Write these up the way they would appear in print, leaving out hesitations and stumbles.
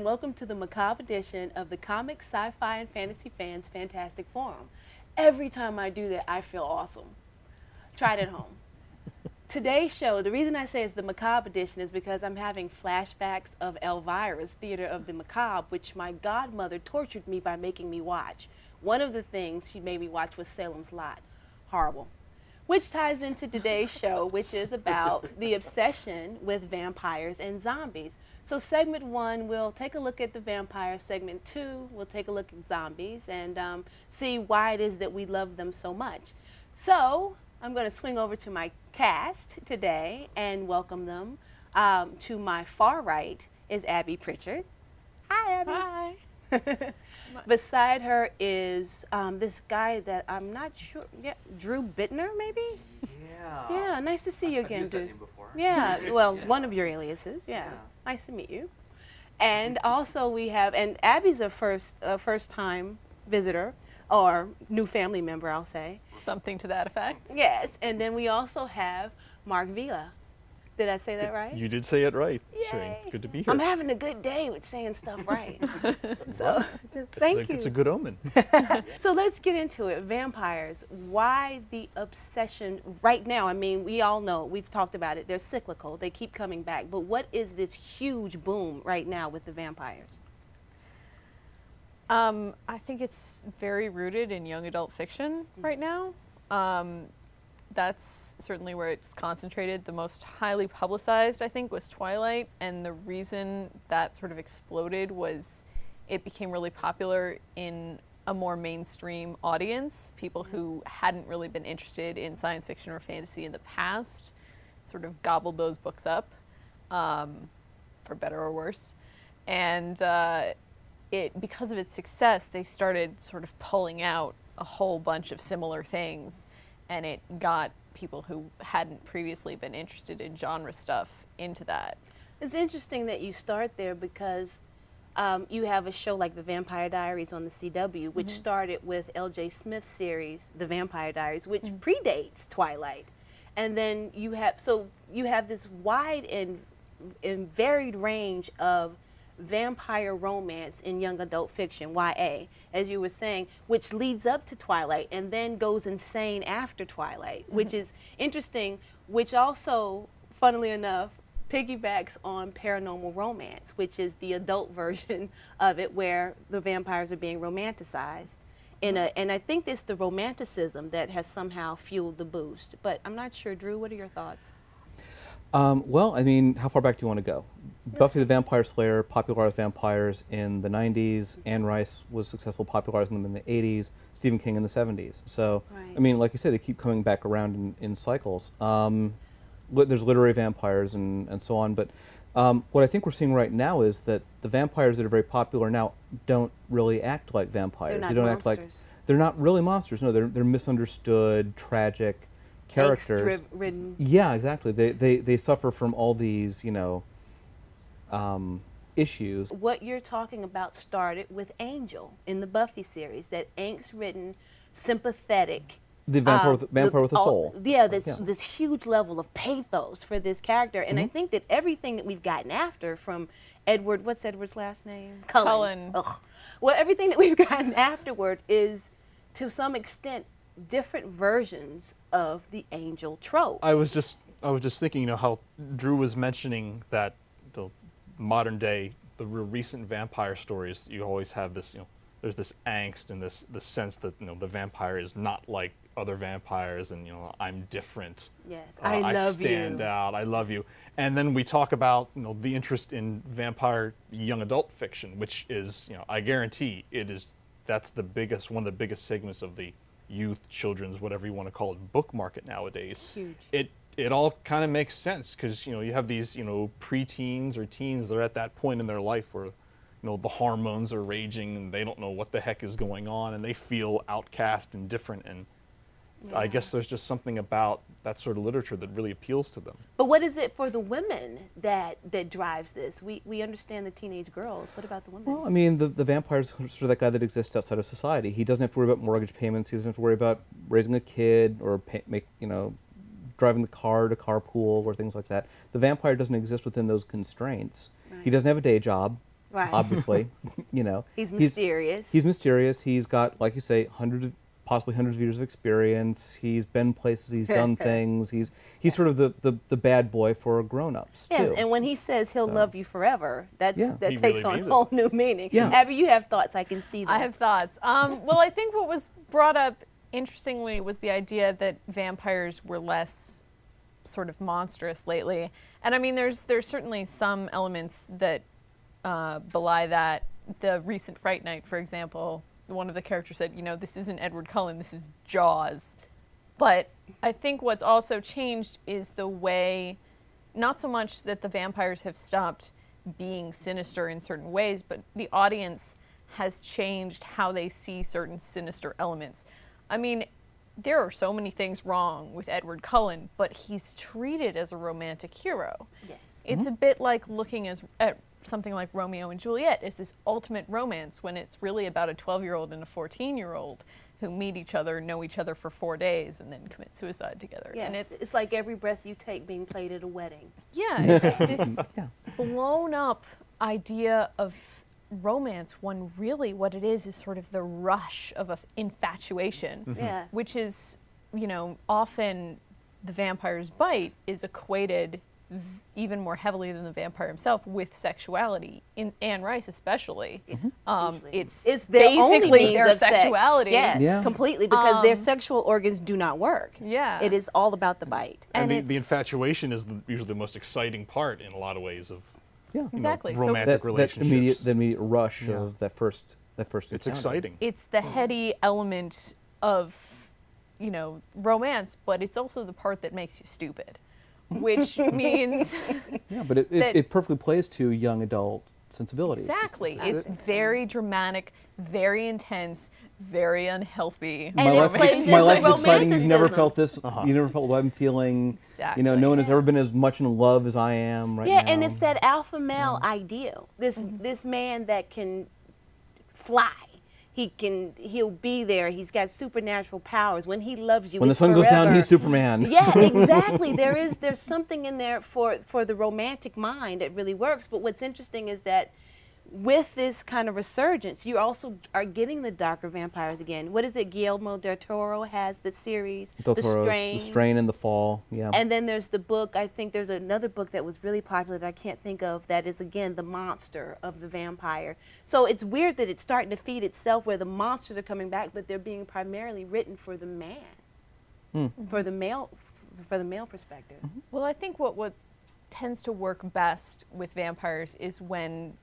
welcome to the macabre edition of the Comic, Sci-Fi, and Fantasy Fans Fantastic Forum. Every time I do that, I feel awesome. Try it at home. Today's show, the reason I say it's the macabre edition is because I'm having flashbacks of Elvira's Theater of the Macabre, which my godmother tortured me by making me watch. One of the things she made me watch was Salem's Lot. Horrible. Which ties into today's show, which is about the obsession with vampires and zombies. So segment 1, we'll take a look at the vampires. Segment 2, we'll take a look at zombies and see why it is that we love them so much. So I'm going to swing over to my cast today and welcome them. To my far right is Abby Pritchard. Hi, Abby. Hi. Beside her is this guy that I'm not sure, Drew Bittner, maybe? Yeah. Yeah, nice to see you again, I've used that dude. name before. Yeah, well, Yeah. one of your aliases, yeah. Yeah. Nice to meet you. And also we have, and Abby's a first-time visitor, or new family member, I'll say. Something to that effect. Yes, and then we also have Marc Villa. Did I say that right? You did say it right, Yay. Sherin. Good to be here. I'm having a good day with saying stuff right. So, thank you. It's a good omen. So let's get into it. Vampires. Why the obsession right now? I mean, we all know, we've talked about it. They're cyclical. They keep coming back. But what is this huge boom right now with the vampires? I think it's very rooted in young adult fiction right now. That's certainly where it's concentrated. The most highly publicized, I think, was Twilight. And the reason that sort of exploded was it became really popular in a more mainstream audience. People who hadn't really been interested in science fiction or fantasy in the past sort of gobbled those books up, for better or worse. And because of its success, they started sort of pulling out a whole bunch of similar things, and it got people who hadn't previously been interested in genre stuff into that. It's interesting that you start there because you have a show like The Vampire Diaries on the CW, which started with L.J. Smith's series, The Vampire Diaries, which predates Twilight. And then you have this wide and varied range of vampire romance in young adult fiction, YA, as you were saying, which leads up to Twilight and then goes insane after Twilight, which is interesting, which also, funnily enough, piggybacks on Paranormal Romance, which is the adult version of it where the vampires are being romanticized. And I think it's the romanticism that has somehow fueled the boost. But I'm not sure. Drew, what are your thoughts? Well, I mean, how far back do you want to go? Buffy the Vampire Slayer popularized vampires in the 90s. Anne Rice was successful popularizing them in the 80s. Stephen King in the 70s. So, Right. I mean, like you say, they keep coming back around in cycles. There's literary vampires and so on. But what I think we're seeing right now is that the vampires that are very popular now don't really act like vampires. They're not they don't monsters. act like. They're not really monsters. No, they're misunderstood, tragic characters. Angst-ridden. Yeah, exactly. They suffer from all these, issues. What you're talking about started with Angel in the Buffy series, that angst-ridden, sympathetic. The vampire with a soul. Yeah, this huge level of pathos for this character. And I think that everything that we've gotten after from Edward, what's Edward's last name? Cullen. Ugh. Well, everything that we've gotten afterward is, to some extent, different versions of the angel trope. I was just thinking, how Drew was mentioning that the modern day, the real recent vampire stories, you always have this, there's this angst and this sense that the vampire is not like other vampires, and I'm different. Yes, I love you. I stand out. I love you. And then we talk about the interest in vampire young adult fiction, which is I guarantee that's one of the biggest segments of the youth, children's, whatever you want to call it, book market nowadays. Huge. It all kind of makes sense because you have these preteens or teens that are at that point in their life where the hormones are raging and they don't know what the heck is going on and they feel outcast and different, and I guess there's just something about that sort of literature that really appeals to them. But what is it for the women that drives this? We understand the teenage girls. What about the women? Well, I mean, the vampire's sort of that guy that exists outside of society. He doesn't have to worry about mortgage payments. He doesn't have to worry about raising a kid or driving the car to carpool or things like that. The vampire doesn't exist within those constraints. Right. He doesn't have a day job. Right. obviously. You know, He's mysterious. He's mysterious. He's got, like you say, possibly hundreds of years of experience. He's been places. He's done things. He's sort of the bad boy for grown-ups Yes, too. and when he says he'll love you forever, that Yeah. that He takes really on a means it. whole new meaning. Yeah. Abby, you have thoughts. I can see that. I have thoughts. Well, I think what was brought up interestingly was the idea that vampires were less sort of monstrous lately. And I mean, there's certainly some elements that belie that. The recent Fright Night, for example, one of the characters said, you know, this isn't Edward Cullen, this is Jaws. But I think what's also changed is the way, not so much that the vampires have stopped being sinister in certain ways, but the audience has changed how they see certain sinister elements. I mean, there are so many things wrong with Edward Cullen, but he's treated as a romantic hero. Yes. It's a bit like looking at something like Romeo and Juliet as this ultimate romance when it's really about a 12-year-old and a 14-year-old who meet each other, know each other for 4 days, and then commit suicide together. Yes. And It's like Every Breath You Take being played at a wedding. yeah, it's this Yeah. blown up idea of romance when really what it is sort of the rush of infatuation, Yeah. which is, you know, often the vampire's bite is equated even more heavily than the vampire himself with sexuality. In Anne Rice especially, Usually. it's their only basically means their of sex. sexuality. Yes, Yeah. completely, because their sexual organs do not work. Yeah. It is all about the bite. And And the it's- infatuation is usually the most exciting part in a lot of ways of Yeah. Exactly. So romantic That relationships. immediate rush Yeah. of that first It's encounter. exciting. it's the heady element of, you know, romance, but it's also the part that makes you stupid, which means Yeah, but it that- perfectly plays to young adult sensibilities. exactly. I It's think so. very dramatic, very intense, very unhealthy. And it plays My into life's exciting. You've never romanticism. felt this. You never felt what I'm feeling. Exactly. You know, no one has ever been as much in love as I am right Yeah, now. and it's that alpha male ideal. This man that can fly. He'll be there. He's got supernatural powers. When he loves you, When the it's sun goes down, forever. he's Superman. Yeah, exactly. There's something in there for the romantic mind that really works. But what's interesting is that with this kind of resurgence, you also are getting the darker vampires again. What is it? Guillermo del Toro has the series, Del The Toro's Strain. The Strain in the Fall. Yeah. And then there's the book, I think there's another book that was really popular that I can't think of, that is, again, the monster of the vampire. So it's weird that it's starting to feed itself where the monsters are coming back, but they're being primarily written for the man, for the male perspective. Well, I think what tends to work best with vampires is when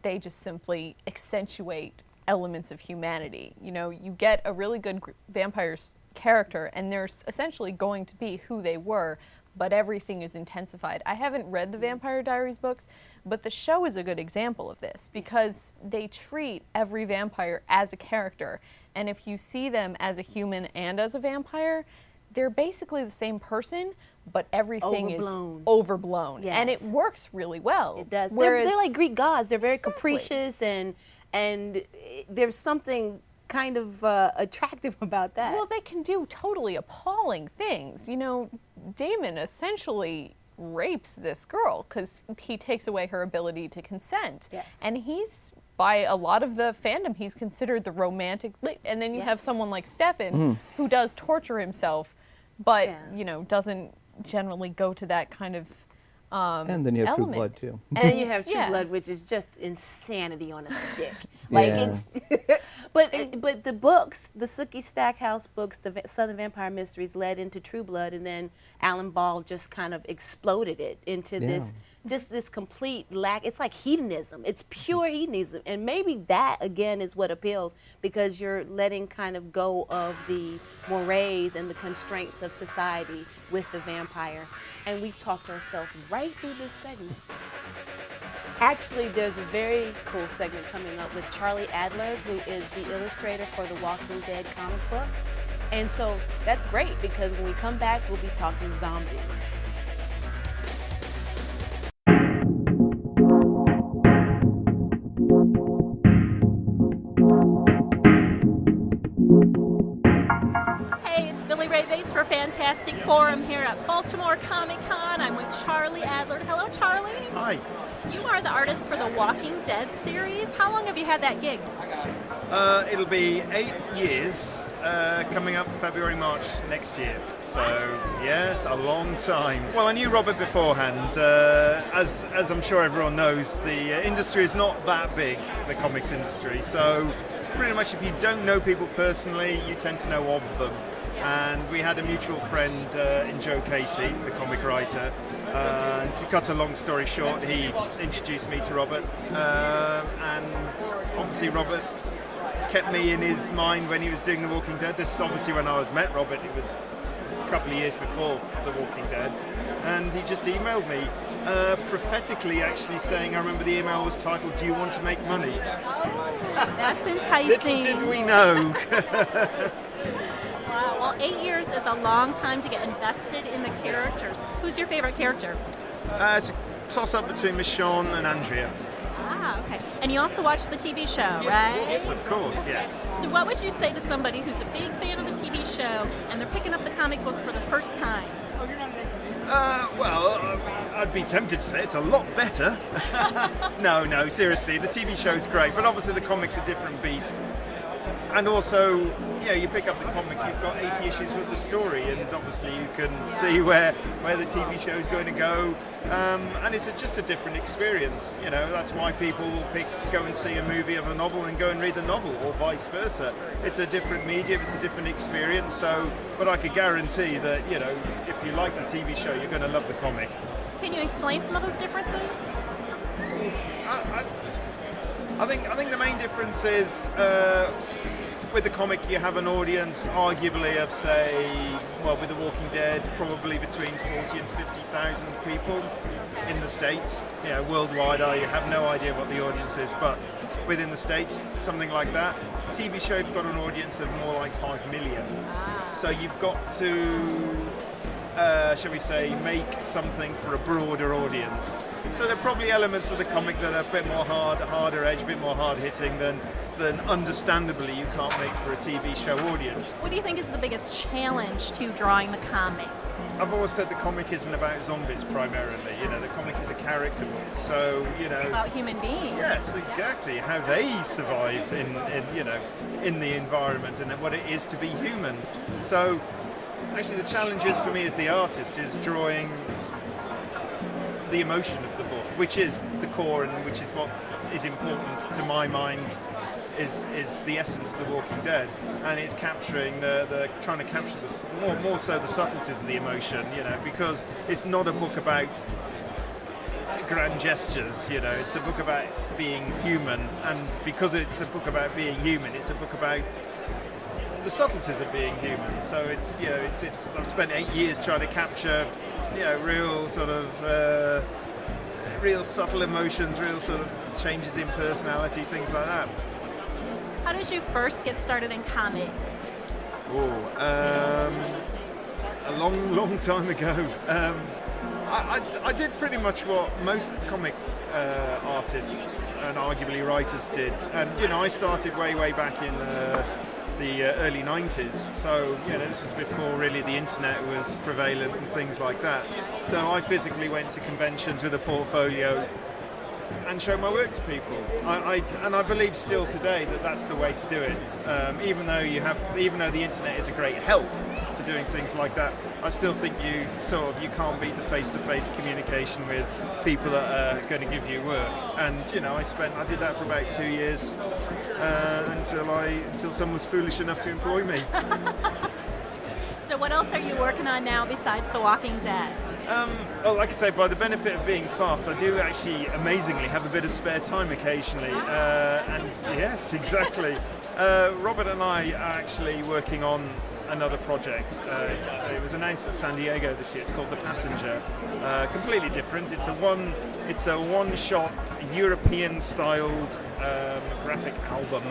they just simply accentuate elements of humanity. You know, you get a really good vampire's character, and they're essentially going to be who they were, but everything is intensified. I haven't read the Vampire Diaries books, but the show is a good example of this because they treat every vampire as a character, and if you see them as a human and as a vampire, they're basically the same person, but everything Overblown. is overblown, and it Yes. works really well. It does. Whereas, They're like Greek gods. They're very Exactly. capricious, and there's something kind of attractive about that. well, they can do totally appalling things. You know, Damon essentially rapes this girl because he takes away her ability to consent. Yes. And he's, by a lot of the fandom, he's considered the romantic and then you have Yes. someone like Stefan who does torture himself, but, Yeah. you know, doesn't generally go to that kind of and then you have True element. Blood too. And then you have True Yeah. Blood, which is just insanity on a stick. Like Yeah. it's, but the books, the Sookie Stackhouse books, the Southern Vampire Mysteries, led into True Blood, and then Alan Ball just kind of exploded it into this complete lack. It's like hedonism. It's pure hedonism, and maybe that again is what appeals because you're letting kind of go of the mores and the constraints of society with the vampire. And we've talked ourselves right through this segment. Actually, there's a very cool segment coming up with Charlie Adlard, who is the illustrator for the Walking Dead comic book. And so that's great because when we come back, we'll be talking zombies. Hey, it's Billie Rae Bates for Fantastic Fantastic Forum here at Baltimore Comic Con. I'm with Charlie Adlard. Hello, Charlie. Hi. You are the artist for the Walking Dead series. How long have you had that gig? It'll be 8 years coming up February, March next year. So, yes, a long time. Well, I knew Robert beforehand. As I'm sure everyone knows, the industry is not that big, the comics industry. So, pretty much if you don't know people personally, you tend to know of them. And we had a mutual friend in Joe Casey, the comic writer. And to cut a long story short, he introduced me to Robert. And obviously Robert kept me in his mind when he was doing The Walking Dead. This is obviously when I met Robert. It was a couple of years before The Walking Dead. And he just emailed me, prophetically actually saying, I remember the email was titled, "Do you want to make money?" That's enticing. Little did we know. Wow. Well, 8 years is a long time to get invested in the characters. Who's your favorite character? It's a toss-up between Michonne and Andrea. Ah, okay. And you also watch the TV show, right? Yes, of course, yes. So what would you say to somebody who's a big fan of the TV show and they're picking up the comic book for the first time? Well, I'd be tempted to say it's a lot better. No, seriously, the TV show's great, but obviously the comic's a different beast. And also, you pick up the comic, you've got 80 issues worth of story, and obviously you can see where the TV show is going to go. And it's just a different experience. That's why people will pick to go and see a movie of a novel and go and read the novel, or vice versa. It's a different medium, it's a different experience. So, but I could guarantee that, if you like the TV show, you're going to love the comic. Can you explain some of those differences? I think the main difference is with the comic you have an audience arguably of, say, with The Walking Dead, probably between 40 and 50,000 people in the States. Worldwide I have no idea what the audience is, but within the States, something like that. TV show, you've got an audience of more like 5 million. So you've got to, shall we say, make something for a broader audience. So there are probably elements of the comic that are a bit more harder edge, a bit more hard-hitting than understandably you can't make for a TV show audience. What do you think is the biggest challenge to drawing the comic? I've always said the comic isn't about zombies primarily. The comic is a character book. So, It's about human beings. Yes, exactly. How they survive in the environment and what it is to be human. So, actually, the challenges for me as the artist is drawing the emotion of the book, which is the core and which is what is important to my mind. Is the essence of The Walking Dead, and it's capturing trying to capture more so the subtleties of the emotion, because it's not a book about grand gestures, it's a book about being human, and because it's a book about being human, it's a book about the subtleties of being human. So it's I've spent 8 years trying to capture real sort of real subtle emotions, real sort of changes in personality, things like that. How did you first get started in comics? A long time ago. I did pretty much what most comic artists and arguably writers did, and I started way back in the early 90s. So this was before really the internet was prevalent and things like that. So I physically went to conventions with a portfolio and show my work to people. I believe still today that that's the way to do it. Even though the internet is a great help to doing things like that, I still think you can't beat the face-to-face communication with people that are going to give you work. And I did that for about 2 years until someone was foolish enough to employ me. So what else are you working on now besides The Walking Dead? Well, like I say, by the benefit of being fast, I do actually amazingly have a bit of spare time occasionally. And yes, exactly. Robert and I are actually working on another project. It was announced at San Diego this year. It's called The Passenger. Completely different. It's a one-shot European-styled graphic album,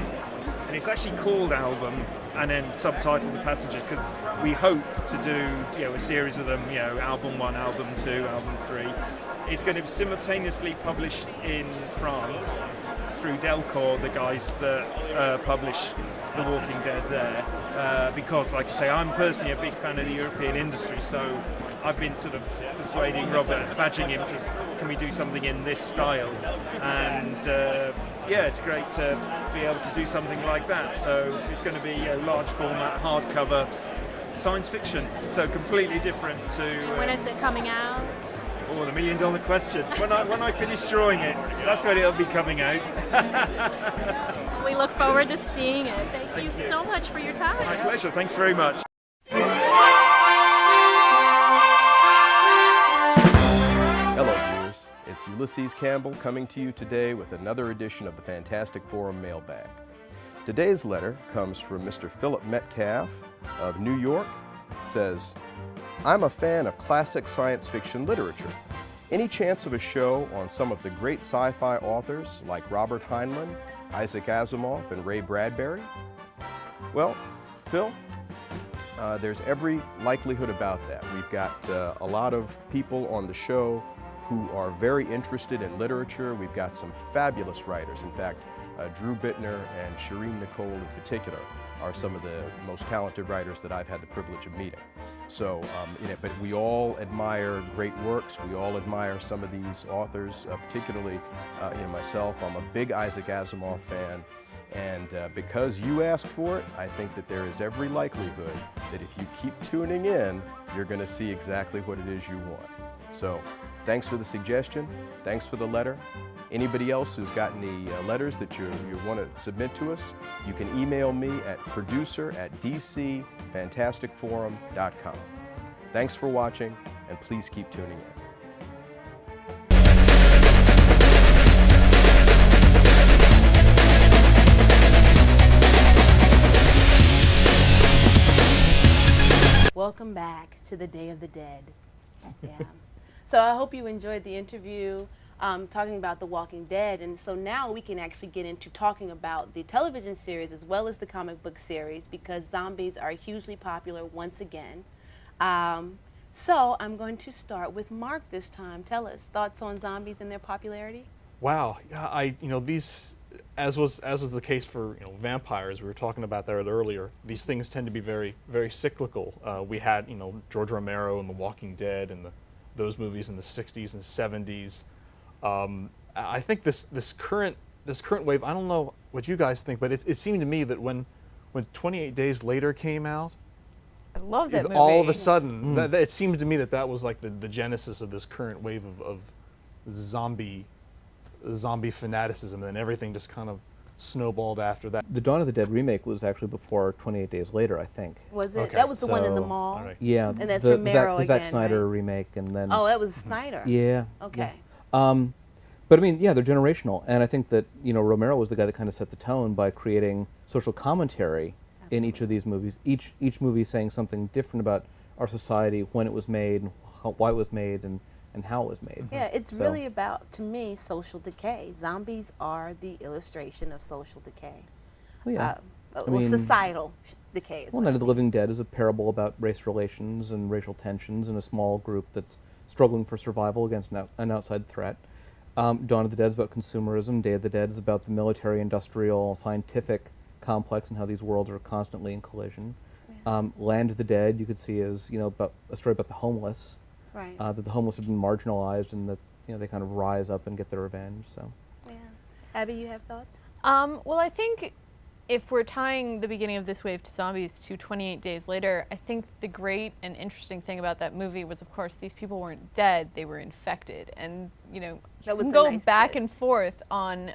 and it's actually called Album and then subtitled The Passenger because we hope to do a series of them. Album 1, Album 2, Album 3. It's going to be simultaneously published in France through Delcor, the guys that publish The Walking Dead there, because, like I say, I'm personally a big fan of the European industry, so I've been sort of persuading Robert, badging him to, can we do something in this style? And yeah, it's great to be able to do something like that. So it's going to be a large format, hardcover science fiction, so completely different to... When is it coming out? Oh, the $1 million question. When I finish drawing it, that's when it'll be coming out. We look forward to seeing it. Thank you so much for your time. My pleasure. Thanks very much. Hello, viewers. It's Ulysses Campbell coming to you today with another edition of the Fantastic Forum Mailbag. Today's letter comes from Mr. Philip Metcalf of New York. It says, I'm a fan of classic science fiction literature. Any chance of a show on some of the great sci-fi authors like Robert Heinlein, Isaac Asimov, and Ray Bradbury? Well, Phil, there's every likelihood about that. We've got a lot of people on the show who are very interested in literature. We've got some fabulous writers. In fact, Drew Bittner and Sherin Nicole in particular are some of the most talented writers that I've had the privilege of meeting. So, but we all admire great works. We all admire some of these authors, particularly myself. I'm a big Isaac Asimov fan. And because you asked for it, I think that there is every likelihood that if you keep tuning in, you're going to see exactly what it is you want. So, thanks for the suggestion. Thanks for the letter. Anybody else who's got any letters that you want to submit to us, you can email me at producer@dcfantasticforum.com. Thanks for watching, and please keep tuning in. Welcome back to the Day of the Dead. Yeah. So I hope you enjoyed the interview talking about The Walking Dead. And so now we can actually get into talking about the television series as well as the comic book series, because zombies are hugely popular once again. So I'm going to start with Mark this time. Tell us, thoughts on zombies and their popularity? Wow, yeah, these, as was the case for vampires, we were talking about that earlier. These things tend to be very, very cyclical. We had George Romero and The Walking Dead and those movies in the 60s and 70s. I think this current wave, I don't know what you guys think, but it seemed to me that when 28 Days Later came out, I love that movie. all of a sudden, it seemed to me that was like the genesis of this current wave of zombie fanaticism, and then everything just kind of snowballed after that. The Dawn of the Dead remake was actually before 28 Days Later, I think. Was it? Okay. That was the one in the So- mall? All right. Yeah, And that's the Romero Zack again, Snyder right? remake, and then Oh, that was Snyder. yeah. Okay. Yeah. But I mean, yeah, they're generational, and I think that Romero was the guy that kind of set the tone by creating social commentary in each of these movies. Each movie saying something different about our society, when it was made, and why it was made, and how it was made. Yeah, it's So- really about, to me, social decay. Zombies are the illustration of social decay. Well, yeah. Well, mean- societal decay is Well, what Night I of the Living Dead is a parable about race relations and racial tensions in a small group that's struggling for survival against an outside threat. Dawn of the Dead is about consumerism. Day of the Dead is about the military, industrial, scientific complex and how these worlds are constantly in collision. Yeah. Land of the Dead, you could see as about a story about the homeless, Right. that the homeless have been marginalized and that they kind of rise up and get their revenge. So. Yeah. Abby, you have thoughts? Well, I think if we're tying the beginning of this wave to zombies to 28 Days Later, I think the great and interesting thing about that movie was, of course, these people weren't dead, they were infected. And, That you was can a go nice back twist. and forth on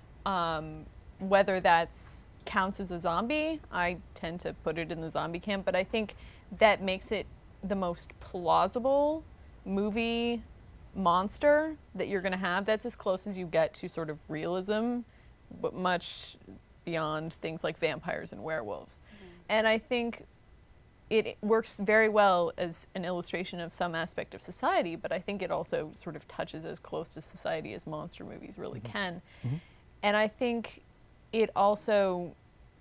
whether that's counts as a zombie. I tend to put it in the zombie camp, but I think that makes it the most plausible movie monster that you're going to have. That's as close as you get to sort of realism, but much beyond things like vampires and werewolves. And I think it works very well as an illustration of some aspect of society, but I think it also sort of touches as close to society as monster movies really can. And I think it also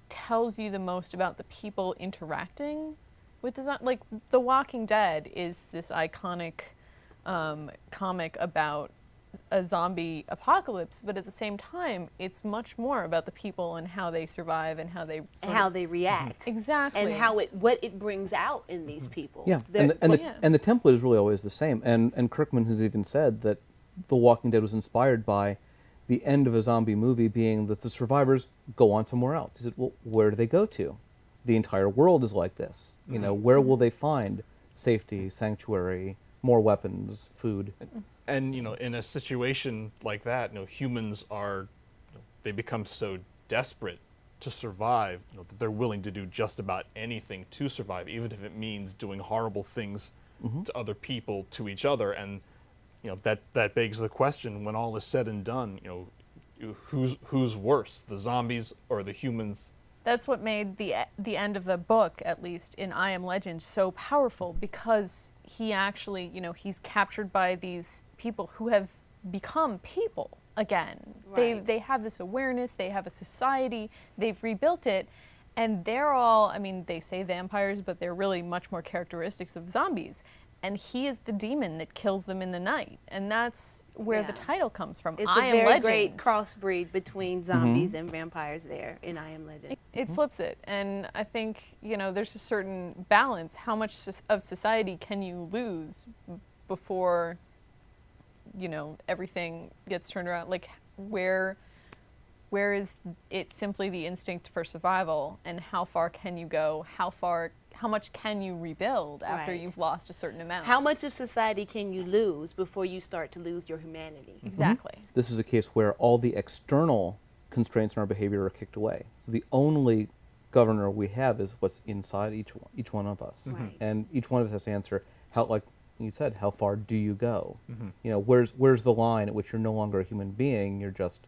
tells you the most about the people interacting with the like The Walking Dead is this iconic comic about a zombie apocalypse, but at the same time, it's much more about the people and how they survive and how they And how they react. exactly And what it brings out in these people. Yeah, They're- and the template is really always the same. And Kirkman has even said that The Walking Dead was inspired by the end of a zombie movie being that the survivors go on somewhere else. He said, well, where do they go to? The entire world is like this. You know, where will they find safety, sanctuary, more weapons, food? And you know, in a situation like that, you know, humans are, they become so desperate to survive, you know, that they're willing to do just about anything to survive, even if it means doing horrible things to other people, to each other. And you know, that begs the question: when all is said and done, you know, who's worse, the zombies or the humans? That's what made the end of the book, at least in I Am Legend, so powerful, because he actually, you know, he's captured by these people who have become people again. Right. They have this awareness, they have a society, they've rebuilt it, and they're all, I mean, they say vampires, but they're really much more characteristics of zombies. And he is the demon that kills them in the night, and that's where the Yeah. title comes from. It's I a Am very Legend. great crossbreed between zombies and vampires there in I Am Legend. It flips it, and I think, you know, there's a certain balance. How much of society can you lose before, you know, everything gets turned around? Like, where is it simply the instinct for survival, and how far can you go? How much can you rebuild after Right. you've lost a certain amount? How much of society can you lose before you start to lose your humanity? Exactly. This is a case where all the external constraints in our behavior are kicked away. So the only governor we have is what's inside each one of us. Right. And each one of us has to answer, how, like you said, how far do you go? You know, where's the line at which you're no longer a human being, you're just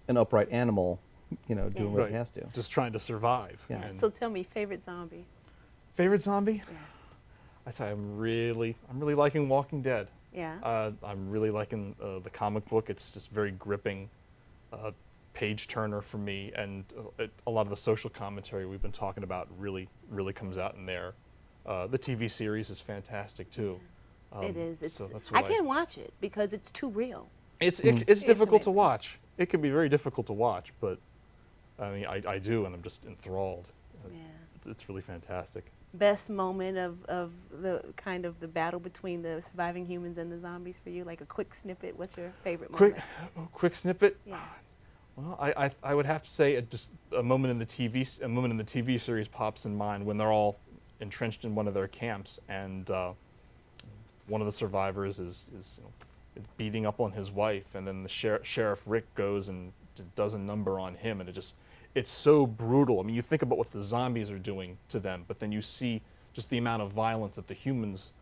an upright animal, you know, doing what it has to. Just trying to survive. Yeah. And So tell me, favorite zombie? favorite zombie? Yeah. I tell you, I'm really liking Walking Dead. Yeah. I'm really liking the comic book. It's just very gripping, page turner for me, and a lot of the social commentary we've been talking about really comes out in there. The TV series is fantastic too. It is. so that's I what can't watch it because it's too real. It's difficult to amazing. watch. It can be very difficult to watch, but I mean, I do, and I'm just enthralled. Yeah. It's really fantastic. Best moment of the kind of the battle between the surviving humans and the zombies for you? Like a quick snippet. What's your favorite moment? Quick snippet. Yeah. Well, I would have to say just a moment in the TV series pops in mind when they're all entrenched in one of their camps, and one of the survivors is beating up on his wife, and then the Sheriff Rick goes and does a number on him, and it's so brutal. I mean, you think about what the zombies are doing to them, but then you see just the amount of violence that the humans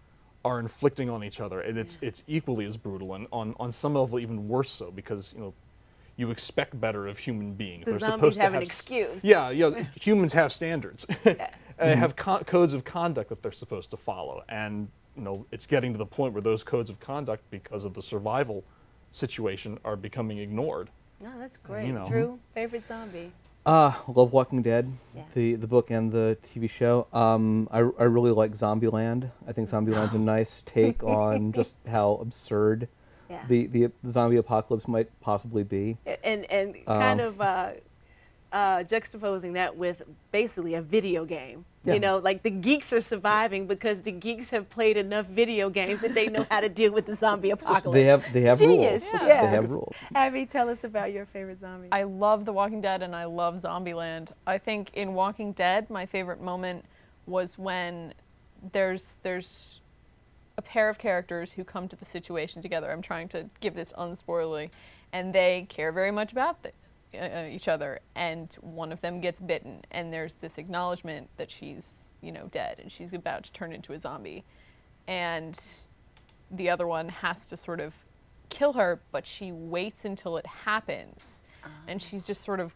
are inflicting on each other, and it's equally as brutal, and on some level even worse so, because you expect better of human beings. The They're zombies supposed to have an have excuse. Yeah, humans have standards. And they have codes of conduct that they're supposed to follow, and it's getting to the point where those codes of conduct, because of the survival situation, are becoming ignored. No, that's great. You know. Drew, favorite zombie? Love Walking Dead, Yeah. the book and the TV show. I really like Zombieland. I think Zombieland's a nice take on just how absurd Yeah. the zombie apocalypse might possibly be. And kind of juxtaposing that with basically a video game. Yeah. You know, like the geeks are surviving because the geeks have played enough video games that they know how to deal with the zombie apocalypse. They have Genius. rules. Yeah. They have rules. Abby, tell us about your favorite zombie. I love The Walking Dead and I love Zombieland. I think in Walking Dead, my favorite moment was when there's a pair of characters who come to the situation together. I'm trying to give this unspoilerly, and they care very much about each other, and one of them gets bitten, and there's this acknowledgement that she's dead and she's about to turn into a zombie, and the other one has to sort of kill her, but she waits until it happens, and she's just sort of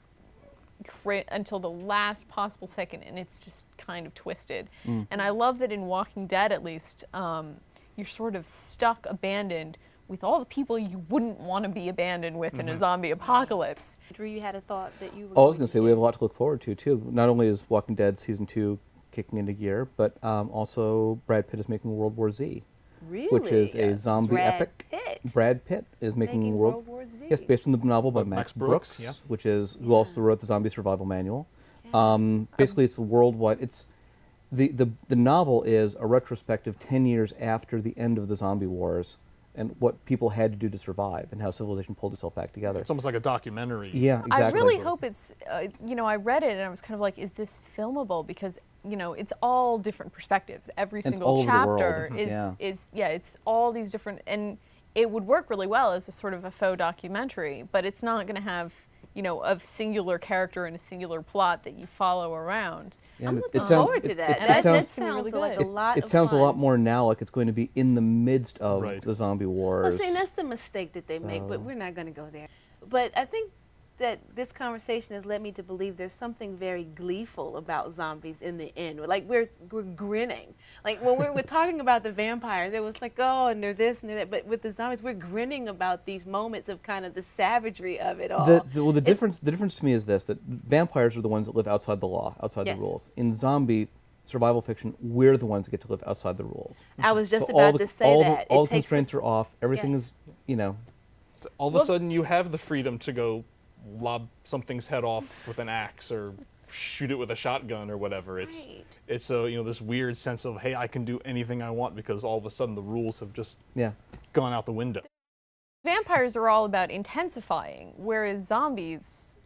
until the last possible second, and it's just kind of twisted. And I love that in Walking Dead, at least, you're sort of stuck, abandoned with all the people you wouldn't want to be abandoned with in a zombie apocalypse. Drew, you had a thought that you were Oh, I was going to say we have a lot to look forward to too. Not only is Walking Dead season 2 kicking into gear, but also Brad Pitt is making World War Z, Really? which is a zombie Brad epic. Pitt. Brad Pitt is making World War Z. Yes, based on the novel by By Max Max Brooks, Brooks, yeah. which is who also wrote the Zombie Survival Manual. Basically, it's a worldwide. It's the novel is a retrospective 10 years after the end of the zombie wars and what people had to do to survive and how civilization pulled itself back together. It's almost like a documentary. Yeah, exactly. I really hope it's, I read it and I was kind of like, is this filmable? Because, it's all different perspectives. Every And it's single all over the chapter world. it's all these different, and it would work really well as a sort of a faux documentary, but it's not going to have, a singular character and a singular plot that you follow around. Yeah, I'm and looking it sounds- forward to it- that. it That sounds- sounds really like a good. lot It of sounds fun. a lot more now like it's going to be in the midst of Right. the zombie wars. Well, see, that's the mistake that they make, but So- we're not going to go there. But I think that this conversation has led me to believe there's something very gleeful about zombies in the end. Like we're grinning. Like when we're talking about the vampires, it was like, oh, and they're this and they're that. But with the zombies, we're grinning about these moments of kind of the savagery of it all. The difference to me is this: that vampires are the ones that live outside the law, outside Yes. the rules. In zombie survival fiction, we're the ones that get to live outside the rules. I was just So all about the- to say all that. The, all It the takes constraints are off. Everything Yeah. is, So all of a sudden, you have the freedom to go lob something's head off with an axe or shoot it with a shotgun or whatever. It's Right. it's a this weird sense of, hey, I can do anything I want because all of a sudden the rules have just yeah. gone out the window. Vampires are all about intensifying, whereas zombies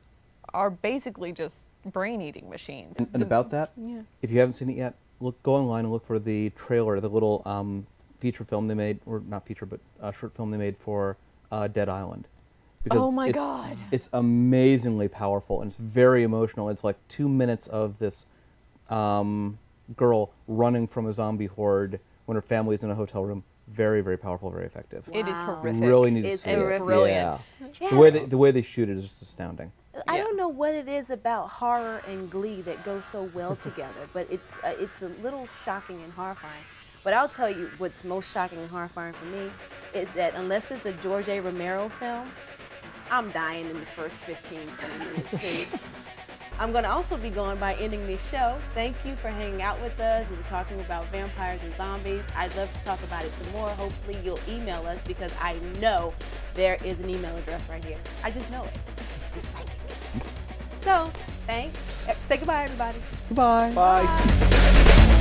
are basically just brain-eating machines. And about that, Yeah. if you haven't seen it yet, go online and look for the trailer, the little feature film they made, or not feature, but short film they made for Dead Island. Oh my it's, God. It's amazingly powerful and it's very emotional. It's like 2 minutes of this girl running from a zombie horde when her family's in a hotel room. Very, very powerful, very effective. It is Wow. horrific. Really need to It's see it. horrific. Brilliant. Yeah. Yeah. The way they shoot it is just astounding. I Yeah. don't know what it is about horror and glee that goes so well together, but it's a little shocking and horrifying. But I'll tell you what's most shocking and horrifying for me is that unless it's a George A. Romero film, I'm dying in the first 15, 20 minutes. And I'm going to also be going by ending this show. Thank you for hanging out with us. We were talking about vampires and zombies. I'd love to talk about it some more. Hopefully you'll email us because I know there is an email address right here. I just know it. I'm psychic. So, thanks. Say goodbye, everybody. Goodbye. Bye.